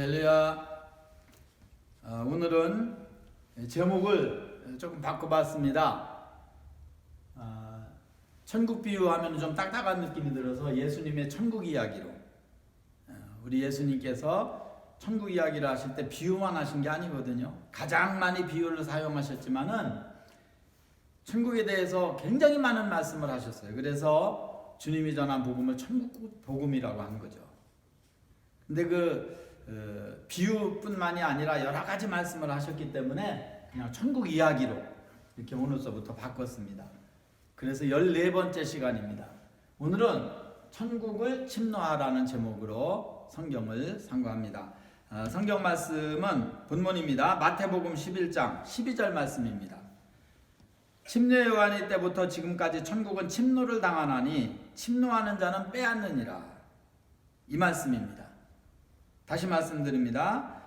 할렐루야. 오늘은 제목을 조금 바꿔봤습니다. 천국 비유하면 좀 딱딱한 느낌이 들어서 예수님의 천국 이야기로, 우리 예수님께서 천국 이야기를 하실 때 비유만 하신 게 아니거든요. 가장 많이 비유를 사용하셨지만은 천국에 대해서 굉장히 많은 말씀을 하셨어요. 그래서 주님이 전한 복음을 천국 복음이라고 한 거죠. 근데 비유뿐만이 아니라 여러 가지 말씀을 하셨기 때문에 그냥 천국 이야기로 이렇게 오늘서부터 바꿨습니다. 그래서 14번째 시간입니다. 오늘은 천국을 침노하라는 제목으로 성경을 상고합니다. 성경 말씀은 본문입니다. 마태복음 11장 12절 말씀입니다. 침례 요한의 때부터 지금까지 천국은 침노를 당하나니 침노하는 자는 빼앗느니라. 이 말씀입니다. 다시 말씀드립니다.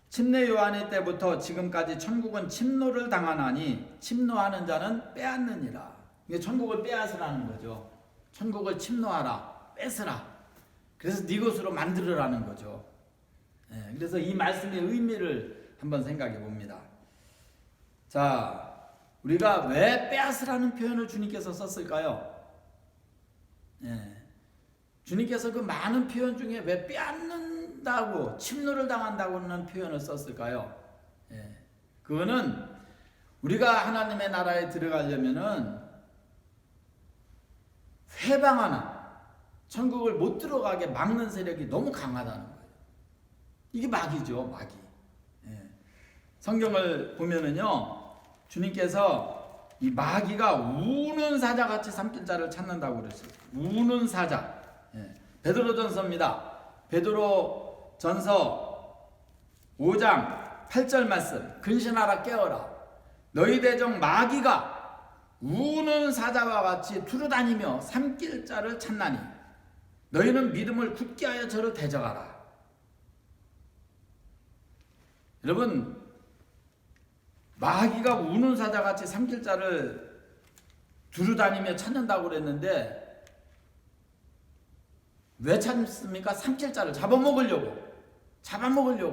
침례 요한의 때부터 지금까지 천국은 침노를 당하나니 침노하는 자는 빼앗느니라. 이게 천국을 빼앗으라는 거죠. 천국을 침노하라, 뺏으라. 그래서 네 것으로 만들으라는 거죠. 그래서 이 말씀의 의미를 한번 생각해 봅니다. 자, 우리가 왜 빼앗으라는 표현을 주님께서 썼을까요? 주님께서 그 많은 표현 중에 왜 빼앗는다고, 침노를 당한다고 하는 표현을 썼을까요? 그거는 우리가 하나님의 나라에 들어가려면은 회방하는, 천국을 못 들어가게 막는 세력이 너무 강하다는 거예요. 이게 마귀죠, 마귀. 성경을 보면은요, 주님께서 이 마귀가 우는 사자같이 삼킬 자를 찾는다고 그랬어요. 우는 사자. 베드로전서입니다. 베드로전서 5장 8절 말씀. 근신하라, 깨어라. 너희 대적 마귀가 우는 사자와 같이 두루다니며 삼킬 자를 찾나니 너희는 믿음을 굳게 하여 저를 대적하라. 여러분, 마귀가 우는 사자같이 삼킬 자를 두루다니며 찾는다고 그랬는데 왜 찾습니까? 삼킬 자를 잡아먹으려고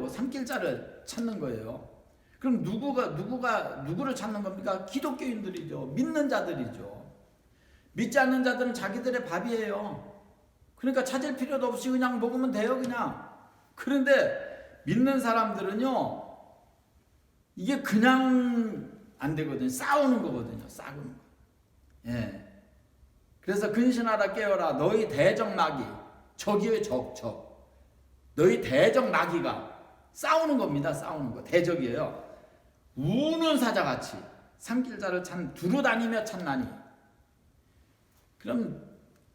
삼킬 자를 찾는 거예요. 그럼 누구를 찾는 겁니까? 기독교인들이죠. 믿는 자들이죠. 믿지 않는 자들은 자기들의 밥이에요. 그러니까 찾을 필요도 없이 그냥 먹으면 돼요, 그냥. 그런데 믿는 사람들은요, 이게 그냥 안 되거든요. 싸우는 거거든요. 싸우는 거. 그래서 근신하라, 깨어라. 너희 대적 마귀, 적이에요, 적. 너희 대적 마귀가 싸우는 겁니다. 싸우는 거. 대적이에요. 우는 사자같이 삼킬 자를 두루다니며 찾나니. 그럼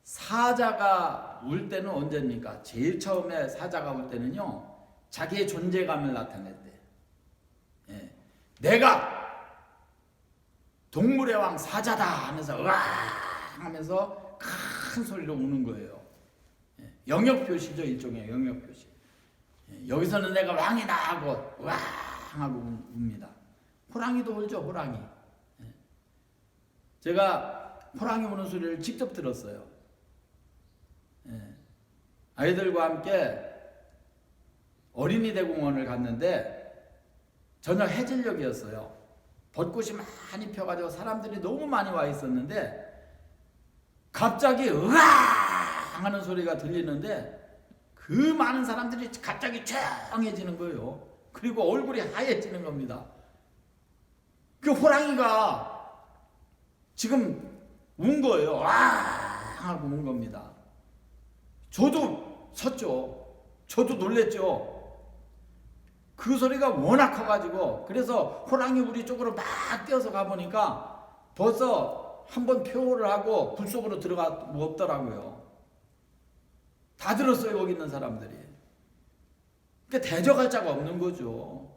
사자가 울 때는 언제입니까? 제일 처음에 사자가 울 때는요, 자기의 존재감을 나타냈대. 내가 동물의 왕 사자다 하면서 으아 하면서 큰 소리로 우는 거예요. 영역 표시죠, 일종의 영역 표시. 여기서는 내가 왕이다 하고 으아 하고 웁니다. 호랑이도 울죠, 호랑이. 제가 호랑이 우는 소리를 직접 들었어요. 아이들과 함께 어린이 대공원을 갔는데 저녁 해질녘이었어요. 벚꽃이 많이 펴가지고 사람들이 너무 많이 와 있었는데 갑자기 으아 하는 소리가 들리는데 그 많은 사람들이 갑자기 조용해지는 거예요. 그리고 얼굴이 하얘지는 겁니다. 그 호랑이가 지금 운 거예요. 와 하고 운 겁니다. 저도 섰죠. 저도 놀랬죠. 그 소리가 워낙 커가지고, 그래서 호랑이 우리 쪽으로 막 뛰어서 가보니까 벌써 한번 표호를 하고 굴 속으로 들어가 없더라고요. 다 들었어요, 거기 있는 사람들이. 그러니까 대적할 자가 없는 거죠.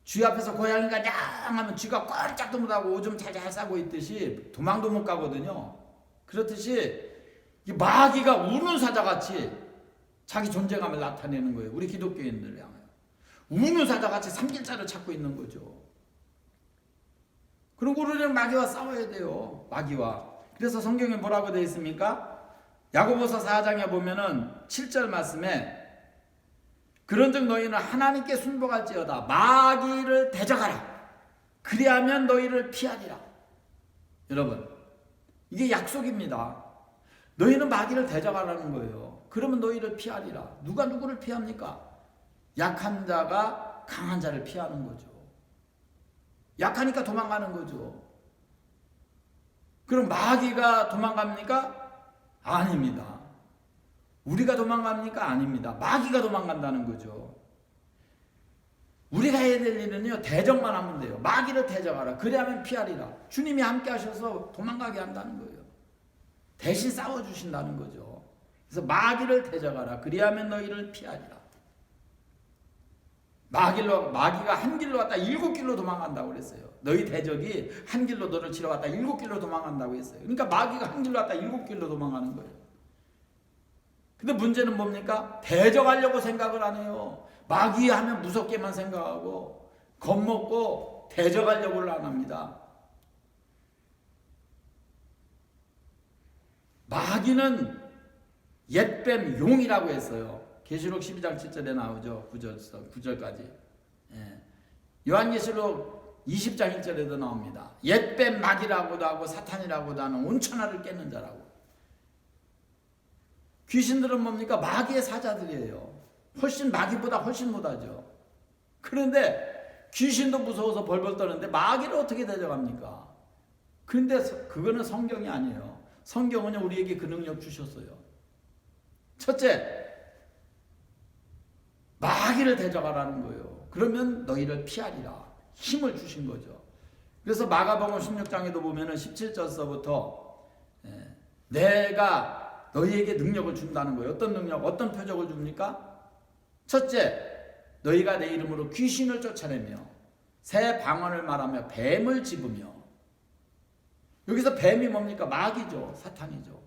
쥐 앞에서 고양이가 냥 하면 쥐가 꼴짝도 못하고 오줌 잘잘 싸고 있듯이 도망도 못 가거든요. 그렇듯이 이 마귀가 우는 사자같이 자기 존재감을 나타내는 거예요. 우리 기독교인들을 향하여. 우는 사자같이 삼킬 자를 찾고 있는 거죠. 그리고 우리는 마귀와 싸워야 돼요. 마귀와. 그래서 성경에 뭐라고 되어 있습니까? 야고보서 4장에 보면은 7절 말씀에 그런즉 너희는 하나님께 순복할지어다. 마귀를 대적하라. 그리하면 너희를 피하리라. 여러분, 이게 약속입니다. 너희는 마귀를 대적하라는 거예요. 그러면 너희를 피하리라. 누가 누구를 피합니까? 약한 자가 강한 자를 피하는 거죠. 약하니까 도망가는 거죠. 그럼 마귀가 도망갑니까? 아닙니다. 우리가 도망갑니까? 아닙니다. 마귀가 도망간다는 거죠. 우리가 해야 될 일은요, 대적만 하면 돼요. 마귀를 대적하라. 그래야만 피하리라. 주님이 함께 하셔서 도망가게 한다는 거예요. 대신 싸워주신다는 거죠. 그래서 마귀를 대적하라. 그리하면 너희를 피하리라. 마귀가 한 길로 왔다 7길로 도망간다고 그랬어요. 너희 대적이 한 길로 너를 치러 왔다 7길로 도망간다고 했어요. 그러니까 마귀가 한 길로 왔다 7길로 도망가는 거예요. 근데 문제는 뭡니까? 대적하려고 생각을 안 해요. 마귀 하면 무섭게만 생각하고 겁먹고 대적하려고를 안 합니다. 마귀는 옛뱀 용이라고 했어요. 계시록 12장 7절에 나오죠. 9절까지. 예. 요한계시록 20장 1절에도 나옵니다. 옛뱀 마귀라고도 하고 사탄이라고도 하는 온천하를 깨는 자라고. 귀신들은 뭡니까? 마귀의 사자들이에요. 마귀보다 훨씬 못하죠. 그런데 귀신도 무서워서 벌벌 떠는데 마귀를 어떻게 대적합니까? 그런데 그거는 성경이 아니에요. 성경은 우리에게 그 능력 주셨어요. 첫째, 마귀를 대적하라는 거예요. 그러면 너희를 피하리라. 힘을 주신 거죠. 그래서 마가복음 16장에도 보면은 17절서부터 내가 너희에게 능력을 준다는 거예요. 어떤 능력, 어떤 표적을 줍니까? 첫째, 너희가 내 이름으로 귀신을 쫓아내며 새 방언을 말하며 뱀을 집으며. 여기서 뱀이 뭡니까? 마귀죠. 사탄이죠.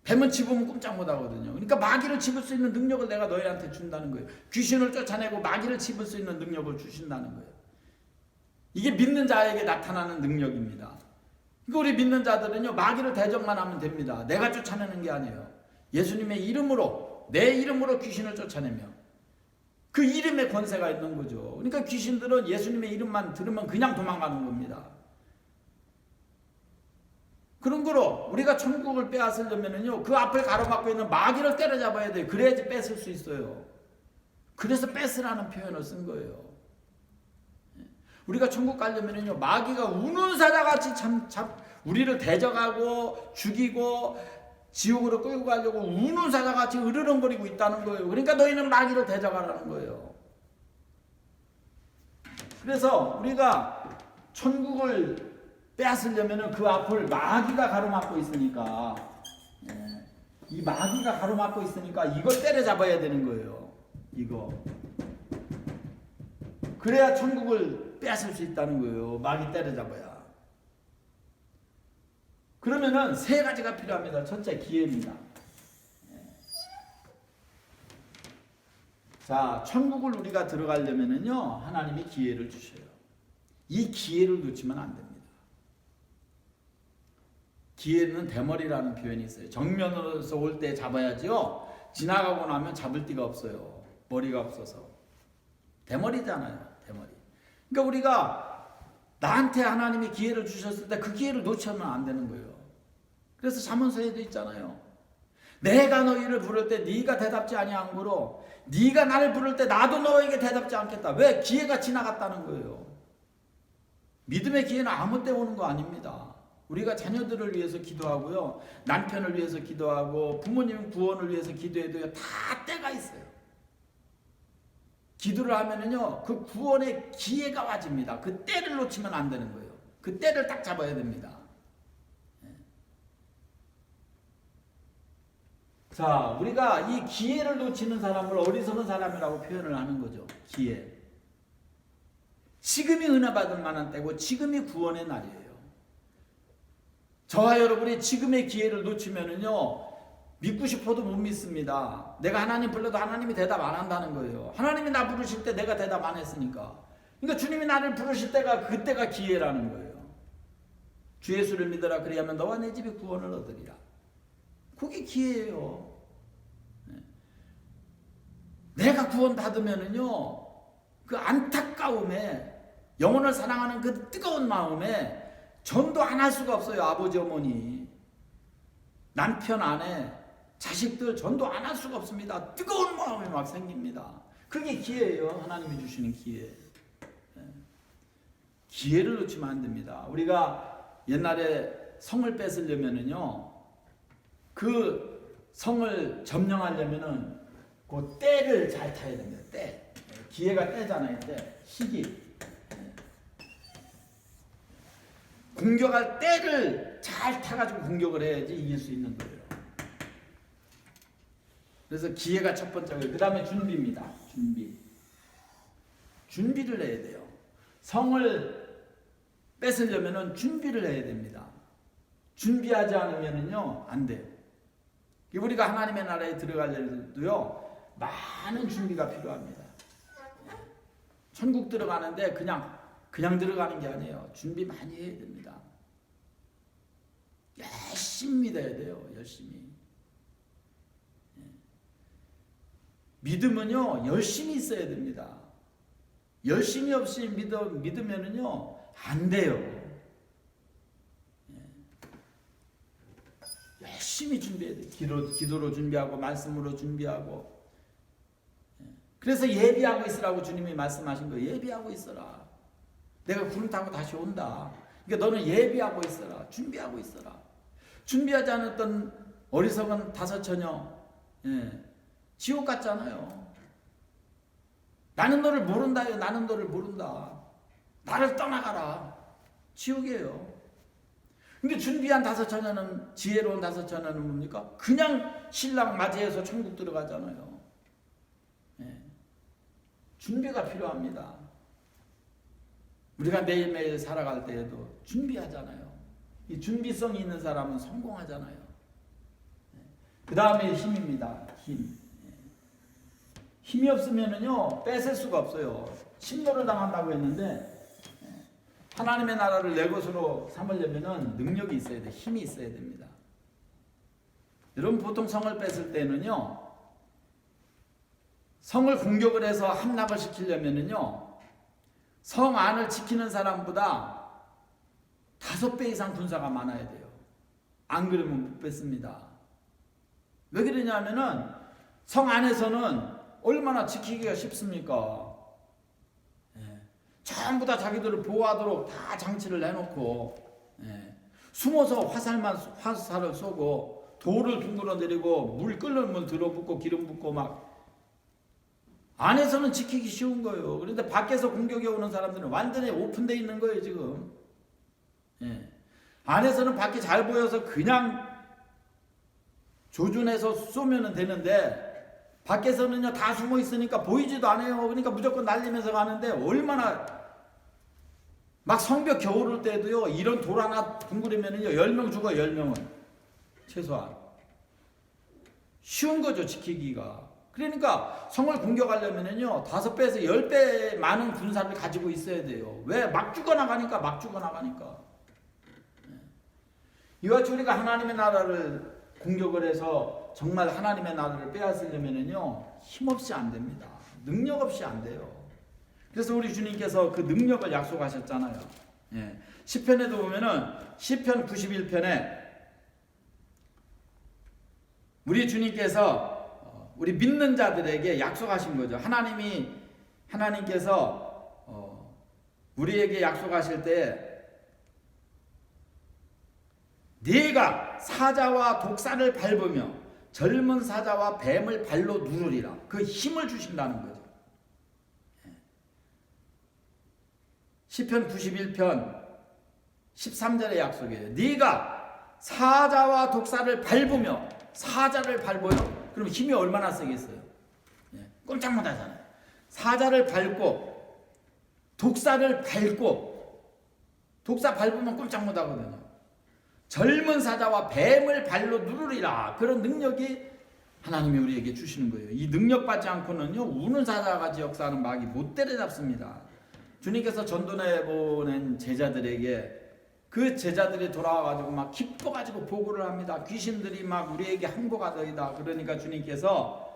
뱀은 집으면 꼼짝 못하거든요. 그러니까 마귀를 집을 수 있는 능력을 내가 너희한테 준다는 거예요. 귀신을 쫓아내고 마귀를 집을 수 있는 능력을 주신다는 거예요. 이게 믿는 자에게 나타나는 능력입니다. 그러니까 우리 믿는 자들은요, 마귀를 대적만 하면 됩니다. 내가 쫓아내는 게 아니에요. 예수님의 이름으로, 내 이름으로 귀신을 쫓아내며 그 이름의 권세가 있는 거죠. 그러니까 귀신들은 예수님의 이름만 들으면 그냥 도망가는 겁니다. 그런 거로 우리가 천국을 빼앗으려면요, 그 앞을 가로막고 있는 마귀를 때려잡아야 돼요. 그래야지 뺏을 수 있어요. 그래서 뺏으라는 표현을 쓴 거예요. 우리가 천국 가려면요, 마귀가 우는 사자같이 우리를 대적하고 죽이고 지옥으로 끌고 가려고 우는 사자같이 으르렁거리고 있다는 거예요. 그러니까 너희는 마귀를 대적하라는 거예요. 그래서 우리가 천국을 빼앗으려면 그 앞을 마귀가 가로막고 있으니까, 이 마귀가 가로막고 있으니까 이걸 때려잡아야 되는 거예요. 이거. 그래야 천국을 빼앗을 수 있다는 거예요. 마귀 때려잡아야. 그러면은 세 가지가 필요합니다. 첫째, 기회입니다. 자, 천국을 우리가 들어가려면은요, 하나님이 기회를 주셔요. 이 기회를 놓치면 안 됩니다. 기회는 대머리라는 표현이 있어요. 정면으로서 올 때 잡아야지요. 지나가고 나면 잡을 데가 없어요. 머리가 없어서. 대머리잖아요. 대머리. 그러니까 우리가 나한테 하나님이 기회를 주셨을 때 그 기회를 놓치면 안 되는 거예요. 그래서 잠언서에도 있잖아요. 내가 너희를 부를 때 네가 대답지 아니하므로 네가 나를 부를 때 나도 너에게 대답지 않겠다. 왜? 기회가 지나갔다는 거예요. 믿음의 기회는 아무 때 오는 거 아닙니다. 우리가 자녀들을 위해서 기도하고요, 남편을 위해서 기도하고 부모님 구원을 위해서 기도해도요, 다 때가 있어요. 기도를 하면은요, 그 구원의 기회가 와집니다. 그 때를 놓치면 안 되는 거예요. 그 때를 딱 잡아야 됩니다. 자, 우리가 이 기회를 놓치는 사람을 어리석은 사람이라고 표현을 하는 거죠. 기회. 지금이 은혜 받을 만한 때고 지금이 구원의 날이에요. 저와 여러분이 지금의 기회를 놓치면은요, 믿고 싶어도 못 믿습니다. 내가 하나님 불러도 하나님이 대답 안 한다는 거예요. 하나님이 나 부르실 때 내가 대답 안 했으니까. 그러니까 주님이 나를 부르실 때가 그때가 기회라는 거예요. 주 예수를 믿어라. 그리하면 너와 내 집이 구원을 얻으리라. 그게 기회예요. 내가 구원받으면은요, 그 안타까움에, 영혼을 사랑하는 그 뜨거운 마음에 전도 안 할 수가 없어요. 아버지, 어머니, 남편, 아내, 자식들 전도 안 할 수가 없습니다. 뜨거운 마음이 막 생깁니다. 그게 기회예요. 하나님이 주시는 기회. 기회를 놓치면 안 됩니다. 우리가 옛날에 성을 뺏으려면은요, 그 성을 점령하려면은 그 때를 잘 타야 됩니다. 때. 기회가 때잖아요. 때. 시기. 공격할 때를 잘 타가지고 공격을 해야지 이길 수 있는 거예요. 그래서 기회가 첫 번째고요. 그 다음에 준비입니다. 준비를 해야 돼요. 성을 뺏으려면 준비를 해야 됩니다. 준비하지 않으면요, 안 돼요. 우리가 하나님의 나라에 들어가려도요, 많은 준비가 필요합니다. 천국 들어가는데 그냥 들어가는 게 아니에요. 준비 많이 해야 됩니다. 열심히 믿어야 돼요. 열심히. 믿음은요, 열심히 있어야 됩니다. 열심히 없이 믿으면은요, 안 돼요. 열심히 준비해야 돼요. 기도로 준비하고, 말씀으로 준비하고. 그래서 예비하고 있으라고 주님이 말씀하신 거예요. 예비하고 있어라. 내가 구름 타고 다시 온다. 그러니까 너는 예비하고 있어라. 준비하고 있어라. 준비하지 않았던 어리석은 다섯 처녀, 지옥 같잖아요. 나는 너를 모른다요. 나는 너를 모른다. 나를 떠나가라. 지옥이에요. 근데 준비한 다섯 처녀는, 지혜로운 다섯 처녀는 뭡니까? 그냥 신랑 맞이해서 천국 들어가잖아요. 준비가 필요합니다. 우리가 매일매일 살아갈 때에도 준비하잖아요. 이 준비성이 있는 사람은 성공하잖아요. 그 다음에 힘입니다. 힘이 없으면은요, 뺏을 수가 없어요. 침노를 당한다고 했는데, 하나님의 나라를 내 것으로 삼으려면은 능력이 있어야 돼. 힘이 있어야 됩니다. 여러분, 보통 성을 뺏을 때는요, 성을 공격을 해서 함락을 시키려면은요, 성 안을 지키는 사람보다 5배 이상 군사가 많아야 돼요. 안 그러면 못 뺏습니다. 왜 그러냐면은 성 안에서는 얼마나 지키기가 쉽습니까? 전부 다 자기들을 보호하도록 다 장치를 해놓고, 숨어서 화살을 쏘고, 돌을 둥그러 내리고, 물 끓는 물 들어붓고, 기름 붓고 막, 안에서는 지키기 쉬운 거예요. 그런데 밖에서 공격해 오는 사람들은 완전히 오픈되어 있는 거예요, 지금. 안에서는 밖에 잘 보여서 그냥 조준해서 쏘면 되는데, 밖에서는요, 다 숨어 있으니까 보이지도 않아요. 그러니까 무조건 날리면서 가는데, 얼마나, 막 성벽 겨울올 때도요, 이런 돌 하나 둥그리면은요, 10명 죽어요, 10명은. 최소한. 쉬운 거죠, 지키기가. 그러니까 성을 공격하려면은요, 5배에서 10배 많은 군사를 가지고 있어야 돼요. 왜? 막 죽어나가니까. 이와 같이 우리가 하나님의 나라를 공격을 해서 정말 하나님의 나라를 빼앗으려면은요, 힘없이 안 됩니다. 능력 없이 안 돼요. 그래서 우리 주님께서 그 능력을 약속하셨잖아요. 시편에도 보면은 시편 91편에 우리 주님께서 우리 믿는 자들에게 약속하신 거죠. 하나님께서 우리에게 약속하실 때 네가 사자와 독사를 밟으며 젊은 사자와 뱀을 발로 누르리라. 그 힘을 주신다는 거죠. 시편 91편 13절의 약속이에요. 네가 사자와 독사를 밟으며, 사자를 밟아요? 그럼 힘이 얼마나 세겠어요? 꼼짝 못 하잖아요. 사자를 밟고 독사를 밟고, 독사 밟으면 꼼짝 못 하거든요. 젊은 사자와 뱀을 발로 누르리라. 그런 능력이 하나님이 우리에게 주시는 거예요. 이 능력 받지 않고는요, 우는 사자같이 역사하는 마귀 못 때려잡습니다. 주님께서 전도해 보낸 제자들에게, 그 제자들이 돌아와가지고 막 기뻐가지고 보고를 합니다. 귀신들이 막 우리에게 항복하더이다. 그러니까 주님께서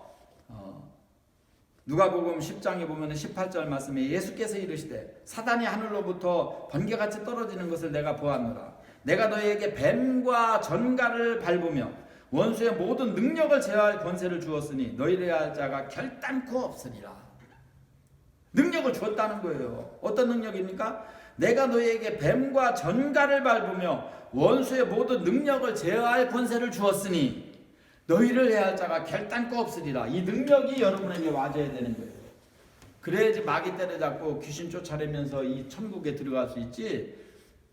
누가복음 10장에 보면 18절 말씀에 예수께서 이르시되 사단이 하늘로부터 번개같이 떨어지는 것을 내가 보았노라. 내가 너희에게 뱀과 전갈을 밟으며 원수의 모든 능력을 제어할 권세를 주었으니 너희를 할 자가 결단코 없으리라. 능력을 주었다는 거예요. 어떤 능력입니까? 내가 너희에게 뱀과 전갈을 밟으며 원수의 모든 능력을 제어할 권세를 주었으니 너희를 해할 자가 결단코 없으리라. 이 능력이 여러분에게 와줘야 되는 거예요. 그래야지 마귀 때려잡고 귀신 쫓아내면서 이 천국에 들어갈 수 있지.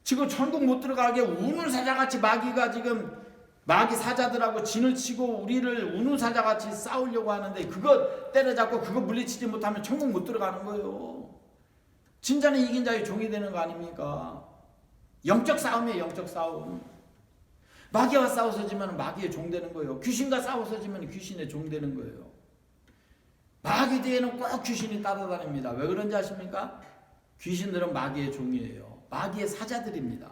지금 천국 못 들어가게 우는 사자같이 마귀가 지금 마귀 사자들하고 진을 치고 우리를 우는 사자같이 싸우려고 하는데 그거 때려잡고 그거 물리치지 못하면 천국 못 들어가는 거예요. 진짜는 이긴 자의 종이 되는 거 아닙니까? 영적 싸움이에요. 영적 싸움. 마귀와 싸워서 지면 마귀의 종 되는 거예요. 귀신과 싸워서 지면 귀신의 종 되는 거예요. 마귀 뒤에는 꼭 귀신이 따라다닙니다. 왜 그런지 아십니까? 귀신들은 마귀의 종이에요. 마귀의 사자들입니다.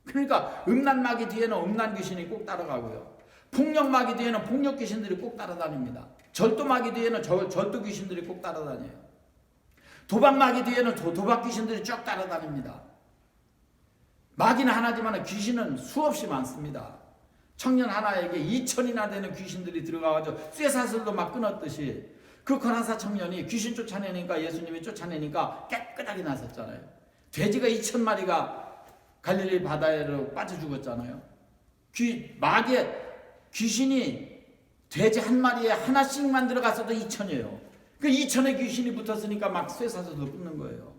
그러니까 음란 마귀 뒤에는 음란 귀신이 꼭 따라가고요. 폭력 마귀 뒤에는 폭력 귀신들이 꼭 따라다닙니다. 절도 마귀 뒤에는 절도 귀신들이 꼭 따라다녀요. 도박 마귀 뒤에는 도박 귀신들이 쭉 따라다닙니다. 마귀는 하나지만 귀신은 수없이 많습니다. 청년 하나에게 2천이나 되는 귀신들이 들어가가지고 쇠사슬도 막 끊었듯이 그 권하사 청년이 귀신 쫓아내니까 예수님이 쫓아내니까 깨끗하게 나섰잖아요. 돼지가 2,000마리가 갈릴리 바다로 빠져 죽었잖아요. 귀신이 돼지 한 마리에 하나씩만 들어갔어도 2천이에요. 그 2천의 귀신이 붙었으니까 막 쇠사슬도 끊는 거예요.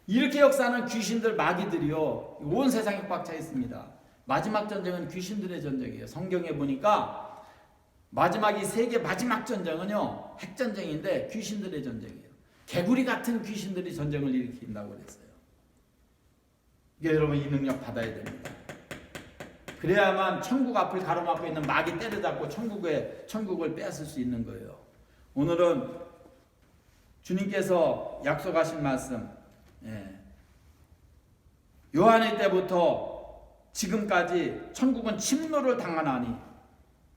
이렇게 역사하는 귀신들 마귀들이요 온 세상에 꽉 차 있습니다. 마지막 전쟁은 귀신들의 전쟁이에요. 성경에 보니까 마지막이 세계 마지막 전쟁은요 핵전쟁인데 귀신들의 전쟁이에요. 개구리 같은 귀신들이 전쟁을 일으킨다고 그랬어요. 이게 여러분 이 능력 받아야 됩니다. 그래야만 천국 앞을 가로막고 있는 마귀 때려잡고 천국을 빼앗을 수 있는 거예요. 오늘은 주님께서 약속하신 말씀 요한의 때부터 지금까지 천국은 침노를 당하나니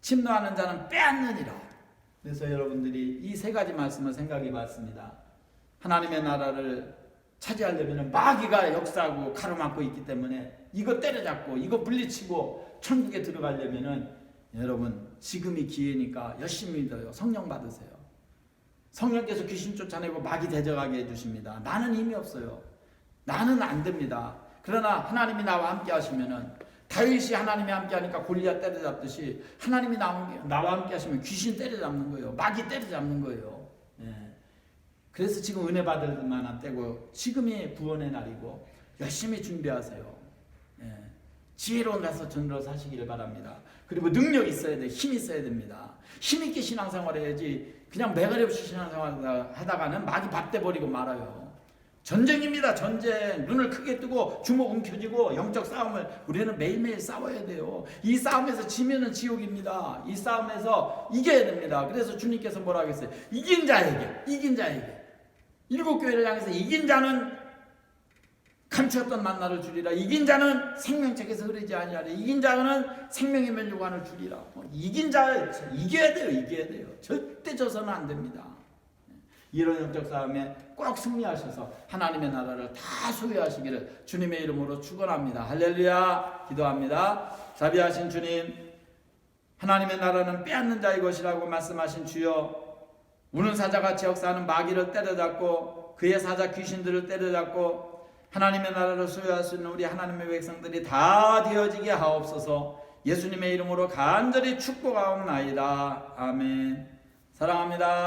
침노하는 자는 빼앗느니라. 그래서 여러분들이 이 세 가지 말씀을 생각해 봤습니다. 하나님의 나라를 차지하려면 마귀가 역사하고 가로막고 있기 때문에 이거 때려잡고 이거 물리치고 천국에 들어가려면 여러분 지금이 기회니까 열심히 믿어요. 성령 받으세요. 성령께서 귀신 쫓아내고 마귀 대적하게 해주십니다. 나는 힘이 없어요. 나는 안 됩니다. 그러나 하나님이 나와 함께 하시면은 다윗이 하나님이 함께 하니까 골리앗 때려잡듯이 하나님이 나와 함께 하시면 귀신 때려잡는 거예요. 마귀 때려잡는 거예요. 그래서 지금 은혜 받을 만한 때고 지금이 구원의 날이고 열심히 준비하세요. 지혜로운 자서전으로 사시기를 바랍니다. 그리고 능력 있어야 돼. 힘 있어야 됩니다. 힘 있게 신앙생활 해야지 그냥 매가리 없이 신앙생활 하다가는 마귀 밭대 버리고 말아요. 전쟁입니다. 전쟁. 눈을 크게 뜨고 주먹 움켜쥐고 영적 싸움을 우리는 매일매일 싸워야 돼요. 이 싸움에서 지면은 지옥입니다. 이 싸움에서 이겨야 됩니다. 그래서 주님께서 뭐라고 했어요? 이긴 자에게 7교회를 향해서 이긴 자는 감추었던 만나를 주리라. 이긴 자는 생명책에서 흐르지 아니하리라. 이긴 자는 생명의 면류관을 주리라. 이긴 자 이겨야 돼요. 절대 져서는 안 됩니다. 이런 영적 싸움에 꼭 승리하셔서 하나님의 나라를 다 소유하시기를 주님의 이름으로 축원합니다. 할렐루야. 기도합니다. 자비하신 주님, 하나님의 나라는 빼앗는 자의 것이라고 말씀하신 주여, 우는 사자같이 역사하는 마귀를 때려잡고 그의 사자 귀신들을 때려잡고 하나님의 나라를 소유할 수 있는 우리 하나님의 백성들이 다 되어지게 하옵소서. 예수님의 이름으로 간절히 축복하옵나이다. 아멘. 사랑합니다.